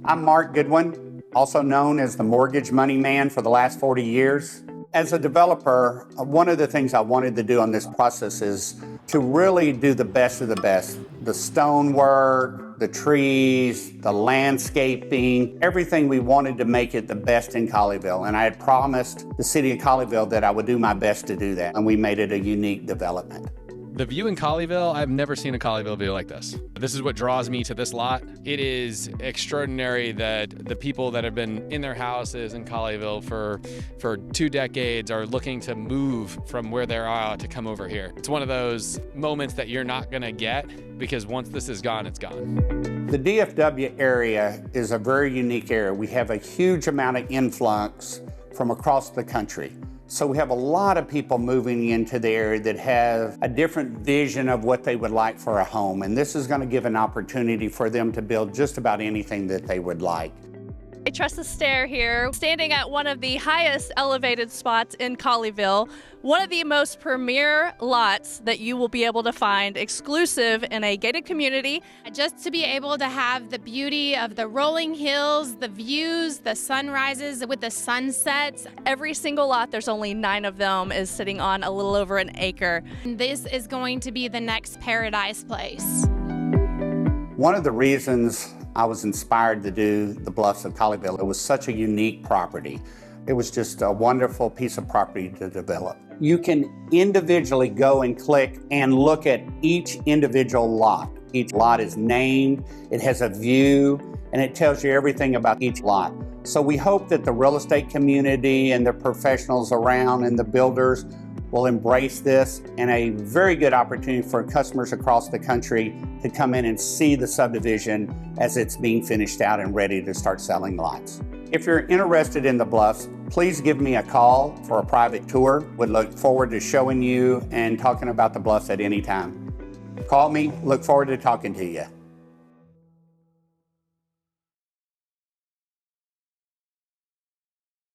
I'm Mark Goodwin, also known as the Mortgage Money Man for the last 40 years. As a developer, one of the things I wanted to do on this process is to really do the best of the best. The stonework, the trees, the landscaping, everything. We wanted to make it the best in Colleyville. And I had promised the city of Colleyville that I would do my best to do that. And we made it a unique development. The view in Colleyville, I've never seen a Colleyville view like this. This is what draws me to this lot. It is extraordinary that the people that have been in their houses in Colleyville for 2 decades are looking to move from where they are to come over here. It's one of those moments that you're not gonna get because once this is gone, it's gone. The DFW area is a very unique area. We have a huge amount of influx from across the country. So we have a lot of people moving into the area that have a different vision of what they would like for a home. And this is going to give an opportunity for them to build just about anything that they would like. I trust the stair here, standing at one of the highest elevated spots in Colleyville, one of the most premier lots that you will be able to find exclusive in a gated community. Just to be able to have the beauty of the rolling hills, the views, the sunrises with the sunsets. Every single lot, there's only 9 of them, is sitting on a little over an acre. This is going to be the next paradise place. One of the reasons I was inspired to do the Bluffs of Colleyville, it was such a unique property. It was just a wonderful piece of property to develop. You can individually go and click and look at each individual lot. Each lot is named, it has a view, and it tells you everything about each lot. So we hope that the real estate community and the professionals around and the builders will embrace this, and a very good opportunity for customers across the country to come in and see the subdivision as it's being finished out and ready to start selling lots. If you're interested in the Bluffs, please give me a call for a private tour. Would look forward to showing you and talking about the Bluffs at any time. Call me, look forward to talking to you.